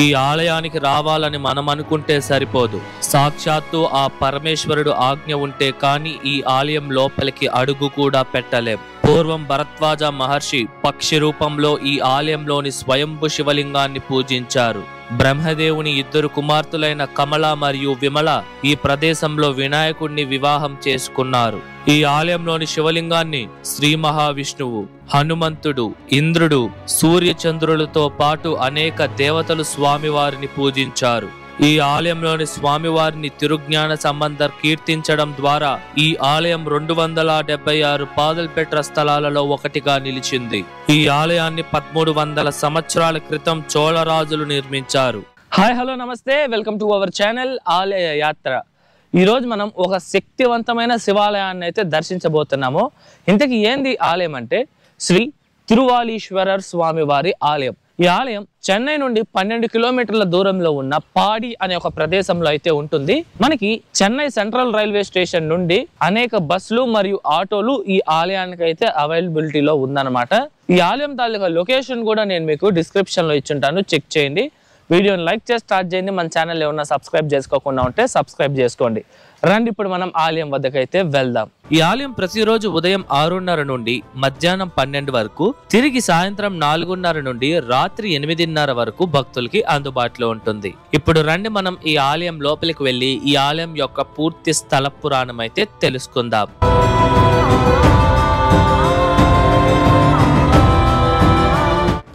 ఈ ఆలయానికి రావాలని మనం అనుకుంటే సరిపోదు. సాక్షాత్తు ఆ పరమేశ్వరుడు ఆజ్ఞ ఉంటే కాని ఈ ఆలయం లోపలికి అడుగు కూడా పెట్టలేం. పూర్వం భరద్వాజ మహర్షి పక్షి రూపంలో ఈ ఆలయంలోని స్వయంభు శివలింగాన్ని పూజించారు. బ్రహ్మదేవుని ఇద్దరు కుమార్తెలైన కమల మరియు విమల ఈ ప్రదేశంలో వినాయకుడిని వివాహం చేసుకున్నారు. ఈ ఆలయంలోని శివలింగాన్ని శ్రీ మహావిష్ణువు, హనుమంతుడు, ఇంద్రుడు, సూర్యచంద్రులతో పాటు అనేక దేవతలు స్వామివారిని పూజించారు. ఈ ఆలయంలోని స్వామివారిని తిరుజ్ఞాన సంబంధర్ కీర్తించడం ద్వారా ఈ ఆలయం 276 పాదల్పెట్ర స్థలాలలో ఒకటిగా నిలిచింది. ఈ ఆలయాన్ని 1300 సంవత్సరాల క్రితం చోళరాజులు నిర్మించారు. హాయ్ హలో నమస్తే, వెల్కమ్ టు అవర్ ఛానల్ ఆలయ యాత్ర. ఈ రోజు మనం ఒక శక్తివంతమైన శివాలయాన్ని అయితే దర్శించబోతున్నాము. ఇంతకీ ఏంది ఆలయం అంటే శ్రీ తిరువాలీశ్వరర్ స్వామి వారి ఆలయం. ఈ ఆలయం చెన్నై నుండి 12 కిలోమీటర్ల దూరంలో ఉన్న పాడి అనే ఒక ప్రదేశంలో అయితే ఉంటుంది. మనకి చెన్నై సెంట్రల్ రైల్వే స్టేషన్ నుండి అనేక బస్సులు మరియు ఆటోలు ఈ ఆలయానికి అయితే అవైలబిలిటీలో ఉందన్నమాట. ఈ ఆలయం తాలూకా లొకేషన్ కూడా నేను మీకు డిస్క్రిప్షన్ లో ఇచ్చుంటాను, చెక్ చేయండి. వీడియోని లైక్ చేసి స్టార్ట్ చేయండి. మన ఛానల్ ఏమన్నా సబ్స్క్రైబ్ చేసుకోకుండా ఉంటే సబ్స్క్రైబ్ చేసుకోండి. రండి ఇప్పుడు మనం ఆలయం వద్దకైతే వెళ్దాం. ఈ ఆలయం ప్రతిరోజు ఉదయం 6:30 నుండి మధ్యాహ్నం 12 వరకు, తిరిగి సాయంత్రం 4:30 నుండి రాత్రి 8:30 వరకు భక్తులకి అందుబాటులో ఉంటుంది. ఇప్పుడు రండి మనం ఈ ఆలయం లోపలికి వెళ్లి ఈ ఆలయం యొక్క పూర్తి స్థల పురాణం అయితే తెలుసుకుందాం.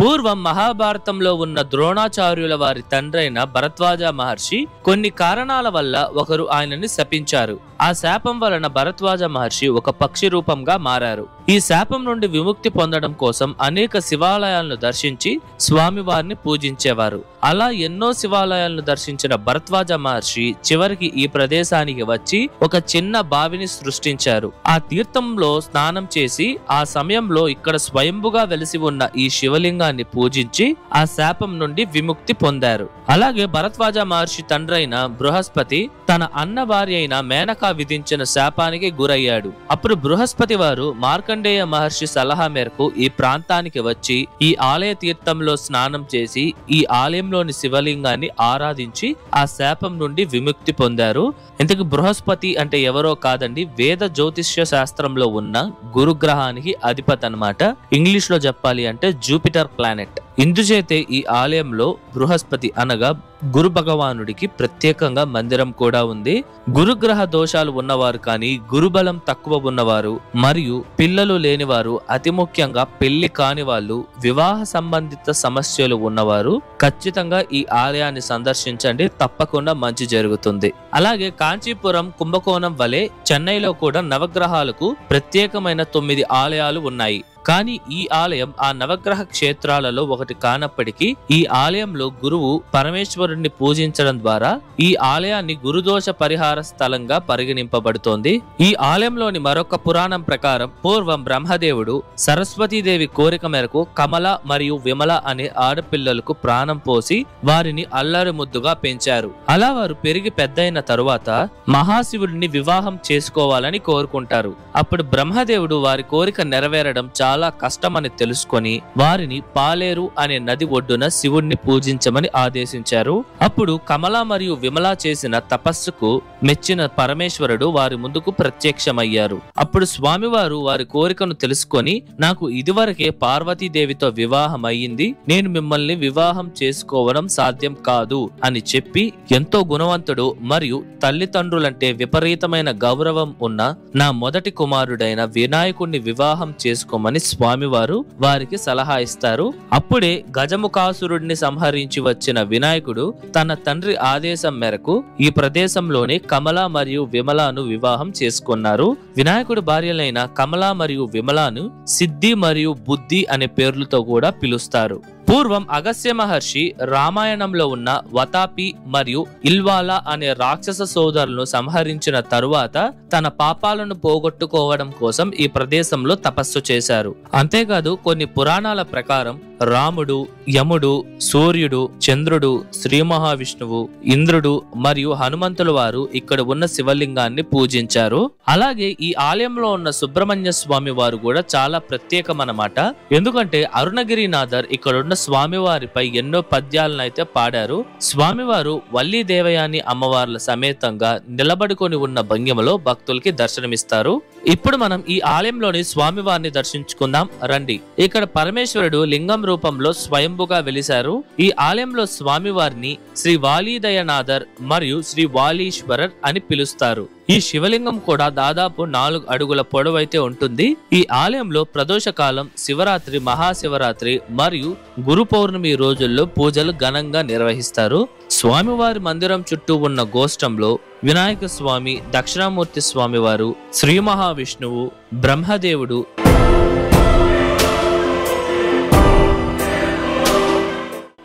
పూర్వం మహాభారతంలో ఉన్న ద్రోణాచార్యుల వారి తండ్రైన భరద్వాజ మహర్షి కొన్ని కారణాల వల్ల ఒకరు ఆయనని శపించారు. ఆ శాపం వలన భరద్వాజ మహర్షి ఒక పక్షి రూపంగా మారారు. ఈ శాపం నుండి విముక్తి పొందడం కోసం అనేక శివాలయాలను దర్శించి స్వామివారిని పూజించేవారు. అలా ఎన్నో శివాలయాలను దర్శించిన భరద్వాజ మహర్షి చివరికి ఈ ప్రదేశానికి వచ్చి ఒక చిన్న బావిని సృష్టించారు. ఆ తీర్థంలో స్నానం చేసి ఆ సమయంలో ఇక్కడ స్వయంభుగా వెలిసి ఉన్న ఈ శివలింగాన్ని పూజించి ఆ శాపం నుండి విముక్తి పొందారు. అలాగే భరద్వాజ మహర్షి తండ్రైన బృహస్పతి తన అన్న భార్య అయిన మేనక విధించిన శాపానికి గురయ్యాడు. అప్పుడు బృహస్పతి వారు మార్కండేయ మహర్షి సలహా మేరకు ఈ ప్రాంతానికి వచ్చి ఈ ఆలయ తీర్థంలో స్నానం చేసి ఈ ఆలయంలోని శివలింగాన్ని ఆరాధించి ఆ శాపం నుండి విముక్తి పొందారు. ఇంతకు బృహస్పతి అంటే ఎవరో కాదండి, వేద జ్యోతిష్య శాస్త్రంలో ఉన్న గురుగ్రహానికి అధిపతి అన్నమాట. ఇంగ్లీష్ లో చెప్పాలి అంటే జూపిటర్ ప్లానెట్. ఇందుచేతే ఈ ఆలయంలో బృహస్పతి అనగా గురు భగవానుడికి ప్రత్యేకంగా మందిరం కూడా ఉంది. గురుగ్రహ దోషాలు ఉన్నవారు కానీ, గురుబలం తక్కువ ఉన్నవారు మరియు పిల్లలు లేనివారు, అతి ముఖ్యంగా పెళ్లి కాని వాళ్ళు, వివాహ సంబంధిత సమస్యలు ఉన్నవారు ఖచ్చితంగా ఈ ఆలయాన్ని సందర్శించండి, తప్పకుండా మంచి జరుగుతుంది. అలాగే కాంచీపురం, కుంభకోణం వలె చెన్నైలో కూడా నవగ్రహాలకు ప్రత్యేకమైన 9 ఆలయాలు ఉన్నాయి. కానీ ఈ ఆలయం ఆ నవగ్రహ క్షేత్రాలలో ఒకటి కానప్పటికీ ఈ ఆలయంలో గురువు పరమేశ్వరుణ్ణి పూజించడం ద్వారా ఈ ఆలయాన్ని గురుదోష పరిహార స్థలంగా పరిగణింపబడుతోంది. ఈ ఆలయంలోని మరొక పురాణం ప్రకారం పూర్వం బ్రహ్మదేవుడు సరస్వతీదేవి కోరిక మేరకు కమల మరియు విమల అనే ఆడపిల్లలకు ప్రాణం పోసి వారిని అల్లరి ముద్దుగా పెంచారు. అలా వారు పెరిగి పెద్దయిన తరువాత మహాశివుడిని వివాహం చేసుకోవాలని కోరుకుంటారు. అప్పుడు బ్రహ్మదేవుడు వారి కోరిక నెరవేరడం చాలా కష్టమని తెలుసుకొని వారిని పాలేరు అనే నది ఒడ్డున శివుణ్ణి పూజించమని ఆదేశించారు. అప్పుడు కమల మరియు విమల చేసిన తపస్సుకు మెచ్చిన పరమేశ్వరుడు వారి ముందుకు ప్రత్యక్షమయ్యారు. అప్పుడు స్వామివారు వారి కోరికను తెలుసుకొని, నాకు ఇదివరకే పార్వతీదేవితో వివాహం అయ్యింది, నేను మిమ్మల్ని వివాహం చేసుకోవడం సాధ్యం కాదు అని చెప్పి ఎంతో గుణవంతుడు మరియు తల్లిదండ్రులంటే విపరీతమైన గౌరవం ఉన్న నా మొదటి కుమారుడైన వినాయకుడిని వివాహం చేసుకోమని స్వామివారు వారికి సలహా ఇస్తారు. అప్పుడే గజముఖాసురుడిని సంహరించి వచ్చిన వినాయకుడు తన తండ్రి ఆదేశం మేరకు ఈ ప్రదేశంలోనే కమల మరియు విమలను వివాహం చేసుకున్నారు. వినాయకుడి భార్యలైన కమల మరియు విమలను సిద్ధి మరియు బుద్ధి అనే పేర్లతో కూడా పిలుస్తారు. పూర్వం అగస్త్య మహర్షి రామాయణంలో ఉన్న వతాపి మరియు ఇల్వాలా అనే రాక్షస సోదరులను సంహరించిన తరువాత తన పాపాలను పోగొట్టుకోవడం కోసం ఈ ప్రదేశంలో తపస్సు చేశారు. అంతేకాదు కొన్ని పురాణాల ప్రకారం రాముడు, యముడు, సూర్యుడు, చంద్రుడు, శ్రీ మహావిష్ణువు, ఇంద్రుడు మరియు హనుమంతుల వారు ఇక్కడ ఉన్న శివలింగాన్ని పూజించారు. అలాగే ఈ ఆలయంలో ఉన్న సుబ్రహ్మణ్య స్వామి వారు కూడా చాలా ప్రత్యేకమన్నమాట. ఎందుకంటే అరుణగిరినాథర్ ఇక్కడ ఉన్న స్వామివారిపై ఎన్నో పద్యాలను అయితే పాడారు. స్వామివారు వల్లి దేవయాని అమ్మవార్ల సమేతంగా నిలబడుకొని ఉన్న భంగిమలో భక్తులకి దర్శనమిస్తారు. ఇప్పుడు మనం ఈ ఆలయంలోని స్వామివారిని దర్శించుకుందాం రండి. ఇక్కడ పరమేశ్వరుడు లింగం రూపంలో స్వయంభుగా వెలిశారు. ఈ ఆలయంలో స్వామివారిని శ్రీ వాలీదయనాథర్ మరియు శ్రీ వాలీశ్వరర్ అని పిలుస్తారు. ఈ శివలింగం కూడా దాదాపు 4 అడుగుల పొడవైతే ఉంటుంది. ఈ ఆలయంలో ప్రదోషకాలం, శివరాత్రి, మహాశివరాత్రి మరియు గురు పౌర్ణమి రోజుల్లో పూజలు ఘనంగా నిర్వహిస్తారు. స్వామివారి మందిరం చుట్టూ ఉన్న గోష్టంలో వినాయక స్వామి, దక్షిణామూర్తి స్వామివారు, శ్రీ మహావిష్ణువు, బ్రహ్మదేవుడు,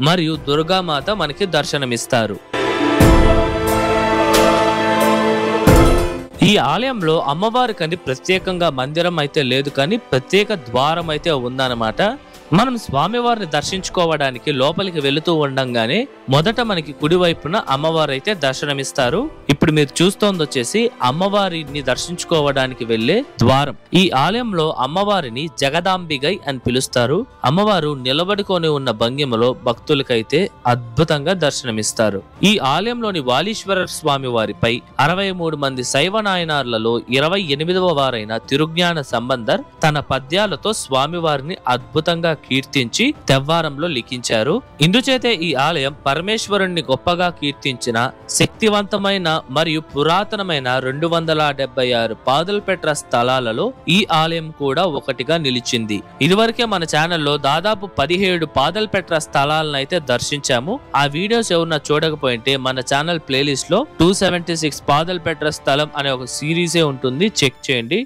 మరియు దుర్గామాత మనకి దర్శనమిస్తారు. ఈ ఆలయంలో అమ్మవారికని ప్రత్యేకంగా మందిరం అయితే లేదు, కానీ ప్రత్యేక ద్వారం అయితే ఉందన్నమాట. మనం స్వామివారిని దర్శించుకోవడానికి లోపలికి వెళుతూ ఉండంగానే మొదట మనకి కుడివైపున అమ్మవారు అయితే దర్శనమిస్తారు. ఇప్పుడు మీరు చూస్తోంది వచ్చేసి అమ్మవారిని దర్శించుకోవడానికి వెళ్లే ద్వారం. ఈ ఆలయంలో అమ్మవారిని జగదాంబిగై అని పిలుస్తారు. అమ్మవారు నిలబడుకొని ఉన్న భంగిమలో భక్తులకైతే అద్భుతంగా దర్శనమిస్తారు. ఈ ఆలయంలోని వాలీశ్వర స్వామి వారిపై 63 మంది శైవ నాయనార్లలో 28వ వారైన తిరుజ్ఞాన సంబంధర్ తన పద్యాలతో స్వామివారిని అద్భుతంగా కీర్తించి తెవ్వారంలో లిఖించారు. ఇందుచేతే ఈ ఆలయం పరమేశ్వరుణ్ణి గొప్పగా కీర్తించిన శక్తివంతమైన మరియు పురాతనమైన 276 పాదల్పెట్ర స్థలాలలో ఈ ఆలయం కూడా ఒకటిగా నిలిచింది. ఇదివరకే మన ఛానల్లో దాదాపు 17 పాదల్పెట్ర స్థలాలను అయితే దర్శించాము. ఆ వీడియోస్ ఎవరన్నా చూడకపోయింటే మన ఛానల్ ప్లేలిస్ట్ లో 276 పాదల్పెట్ర స్థలం అనే ఒక సిరీసే ఉంటుంది, చెక్ చేయండి.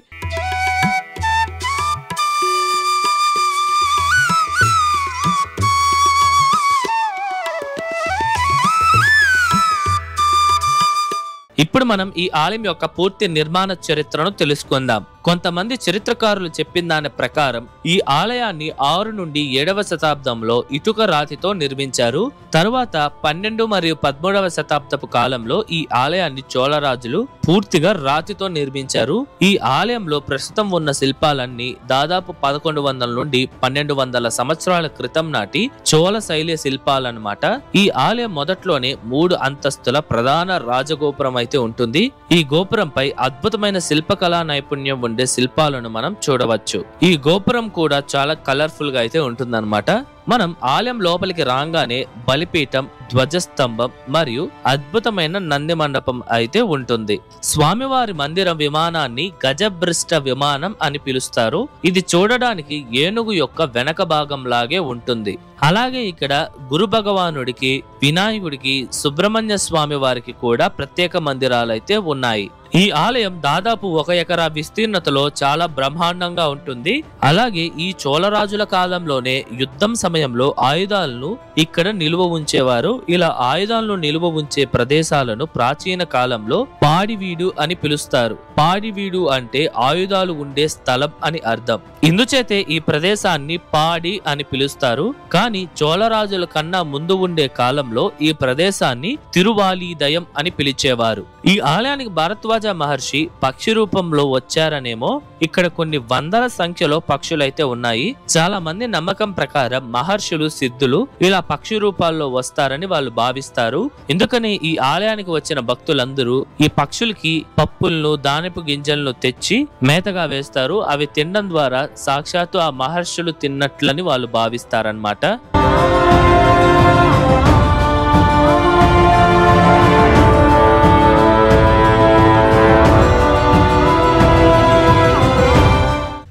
ఇప్పుడు మనం ఈ ఆలయం యొక్క పూర్తి నిర్మాణ చరిత్రను తెలుసుకుందాం. కొంతమంది చరిత్రకారులు చెప్పిన దాని ప్రకారం ఈ ఆలయాన్ని 6 నుండి 7వ శతాబ్దంలో ఇటుక రాతితో నిర్మించారు. తరువాత 12 మరియు 13వ శతాబ్దపు కాలంలో ఈ ఆలయాన్ని చోళరాజులు పూర్తిగా రాతితో నిర్మించారు. ఈ ఆలయంలో ప్రస్తుతం ఉన్న శిల్పాలన్నీ దాదాపు 1100 నుండి 1200 సంవత్సరాల క్రితం నాటి చోళ శైలి శిల్పాలన్నమాట. ఈ ఆలయం మొదట్లోనే 3 అంతస్తుల ప్రధాన రాజగోపురం అయితే ఉంటుంది. ఈ గోపురంపై అద్భుతమైన శిల్పకళా నైపుణ్యం ఉండే శిల్పాలను మనం చూడవచ్చు. ఈ గోపురం కూడా చాలా కలర్ఫుల్ గా అయితే ఉంటుందన్నమాట. మనం ఆలయం లోపలికి రాగానే బలిపీఠం, ధ్వజస్తంభం మరియు అద్భుతమైన నంది మండపం అయితే ఉంటుంది. స్వామివారి మందిరం విమానాన్ని గజభ్రిష్ట విమానం అని పిలుస్తారు. ఇది చూడడానికి ఏనుగు యొక్క వెనక భాగం లాగే ఉంటుంది. అలాగే ఇక్కడ గురు భగవానుడికి, వినాయకుడికి, సుబ్రహ్మణ్య స్వామి వారికి కూడా ప్రత్యేక మందిరాలు అయితే ఉన్నాయి. ఈ ఆలయం దాదాపు 1 ఎకరా విస్తీర్ణతలో చాలా బ్రహ్మాండంగా ఉంటుంది. అలాగే ఈ చోళరాజుల కాలంలోనే యుద్ధం సమయంలో ఆయుధాలను ఇక్కడ నిలువ ఉంచేవారు. ఇలా ఆయుధాలను నిలువ ఉంచే ప్రదేశాలను ప్రాచీన కాలంలో పాడివీడు అని పిలుస్తారు. పాడివీడు అంటే ఆయుధాలు ఉండే స్థలం అని అర్థం. ఇందుచేతే ఈ ప్రదేశాన్ని పాడి అని పిలుస్తారు. కానీ చోళరాజుల కన్నా ముందు ఉండే కాలంలో ఈ ప్రదేశాన్ని తిరువాలీదయం అని పిలిచేవారు. ఈ ఆలయానికి భారద్వాజ మహర్షి పక్షి రూపంలో వచ్చారనేమో. ఇక్కడ కొన్ని వందల సంఖ్యలో పక్షులైతే ఉన్నాయి. చాలా మంది నమ్మకం ప్రకారం మహర్షులు, సిద్ధులు ఇలా పక్షి రూపాల్లో వస్తారని వాళ్ళు భావిస్తారు. ఎందుకని ఈ ఆలయానికి వచ్చిన భక్తులందరూ ఈ పక్షులకి పప్పులను, దానిపు గింజలను తెచ్చి మేతగా వేస్తారు. అవి తినడం ద్వారా సాక్షాత్తు ఆ మహర్షులు తిన్నట్లని వాళ్ళు భావిస్తారన్నమాట.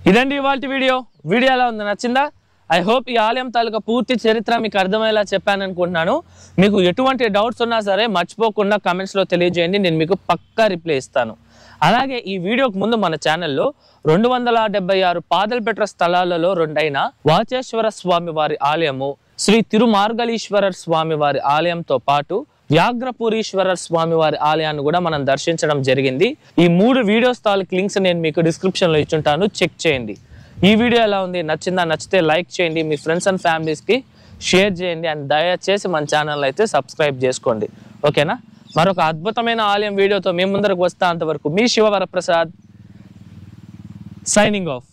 ఇదండి ఇవాళ వీడియో ఎలా ఉంది, నచ్చిందా? ఐ హోప్ ఈ ఆలయం తాలూకా పూర్తి చరిత్ర మీకు అర్థమయ్యేలా చెప్పాను అనుకుంటున్నాను. మీకు ఎటువంటి డౌట్స్ ఉన్నా సరే మర్చిపోకుండా కమెంట్స్లో తెలియజేయండి, నేను మీకు పక్కా రిప్లై ఇస్తాను. అలాగే ఈ వీడియోకి ముందు మన ఛానల్లో 276 పాదల్పెట్ర స్థలాలలో 2 అయిన వాచేశ్వర స్వామి వారి ఆలయము, శ్రీ తిరుమార్గళీశ్వర స్వామి వారి ఆలయంతో పాటు వ్యాఘ్రపురీశ్వర స్వామి వారి ఆలయాన్ని కూడా మనం దర్శించడం జరిగింది. ఈ 3 వీడియోస్ తాలూకు లింక్స్ నేను మీకు డిస్క్రిప్షన్ లో ఇచ్చుంటాను, చెక్ చేయండి. ఈ వీడియో ఎలా ఉంది, నచ్చిందా? నచ్చితే లైక్ చేయండి, మీ ఫ్రెండ్స్ అండ్ ఫ్యామిలీస్ కి షేర్ చేయండి, అండ్ దయచేసి మన ఛానల్ అయితే సబ్స్క్రైబ్ చేసుకోండి. ఓకేనా? మరొక అద్భుతమైన ఆలయం వీడియోతో మీ ముందరకు వస్తా. అంతవరకు మీ శివవరప్రసాద్ సైనింగ్ ఆఫ్.